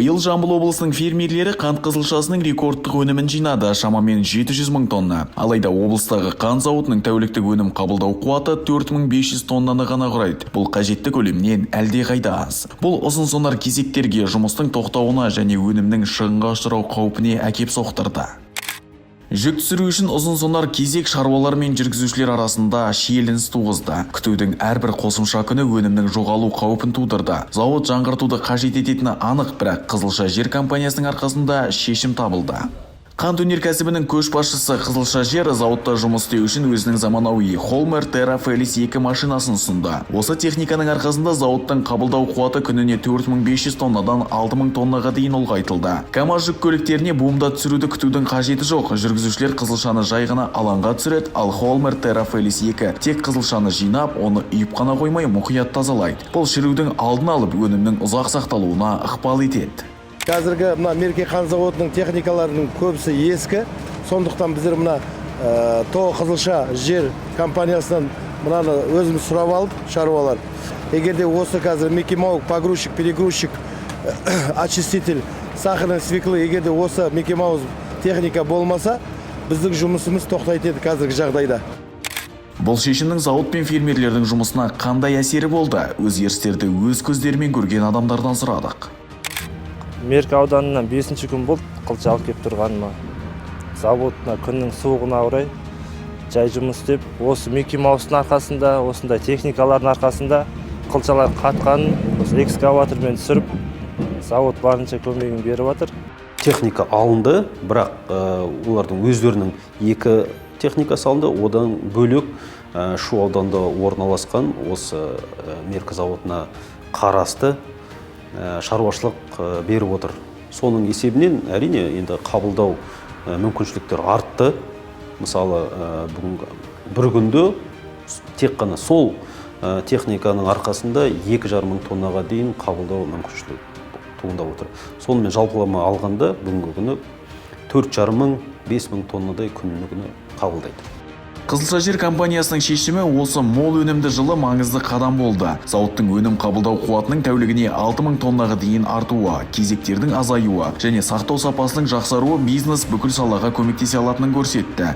Биыл Жамбыл облысының фермерлері қант қызылшасының рекордтық өнімін жинады, шамамен 700 мың тонна. Алайда облыстағы қант зауытының тәуліктік өнім қабылдау қуаты 4500 тоннаны ғана құрайды. Бұл қажетті көлемнен әлдеқайда аз. Бұл ұзын-сонар кезектерге, жұмыстың тоқтауына және өнімнің шығынға ұшырау қаупіне әкеп соқтырды. Жүк түсіру үшін ұзын-сонар кезек шаруалар мен жүргізушілер арасында шиеленіс туғызды. Күтудің әрбір қосымша күні өнімнің жоғалу қаупін тудырды. Зауыт жаңғыртуды қажет ететіні анық, бірақ Қызылша жер компаниясының арқасында шешім табылды. Қант өнеркәсібінің көшбасшысы Қызылша жер зауытта жұмыс істеу үшін өзінің заманауи Холмер Terrafelis 2 машинасын ұсынды. Осы техниканың арқасында зауыттың қабылдау қуаты күніне 4500 тоннадан 6000 тоннаға дейін ұлғайтылды. КамАЗ жүк көліктеріне бумда түсіруді күтудің қажеті жоқ. Жүргізушілер қызылшаны жай ғана алаңға түсіреді, ал Холмер Terrafelis 2 тек қызылшаны жинап, оны үйіп қана қоймай мұқият тазалайды. Бұл шірудің алдын алып, өнімнің ұзақ сақталуына ықпал етеді. Қазіргі Мерке қант зауытының техникаларының көбісі ескі. Сондықтан біздер ТО Қызылша жер компаниясынан мұнаны өзіміз сұрап алып, шаруалар. Егерде осы қазір мекемау, погрузчик, перегрузчик, очиститель, сахарный свеклы, егерде осы мекемау техника болмаса, біздің жұмысымыз тоқтайды қазіргі жағдайда. Бұл шешімнің зауыт пен фермерлердің жұмысына қандай әсері болды? Өзгерістерді өз көздерімен көрген адамдардан сұрадық. Мерке ауданынан 5-ші күн болды, қылша алып кеп тұрғаныма. Заводына күннің суығына орай жай жұмыс істеп, осы мекемаусының арқасында, осындай техникалардың арқасында қылшалар қатқанын, осы экскаватормен түсіріп, завод барынша көмегін беріп жатыр. Техника алынды, бірақ олардың өздерінің 2 техника салынды, одан бөлек Шу ауданда орналасқан осы Мерке зауытына қарасты шаруашылық беріп отыр. Соның есебінен әрине енді қабылдау мүмкіншіліктер артты. Мысалы, бір күнде тек қана сол техниканың арқасында 2,5 мың тоннаға дейін қабылдау мүмкіншілік туындап отыр. Сонымен жалпылама алғанда бүгінгі күні 4,5 мың, 5 мың тоннадай күні қабылдайды. Қызылша жер компаниясының шешімі осы мол өнімді жылы маңызды қадам болды. Зауыттың өнім қабылдау қуатының тәулігіне 6000 тоннаға дейін артуы, кезектердің азаюы және сақтау сапасының жақсаруы бизнес бүкіл салаға көмектесе алатынын көрсетті.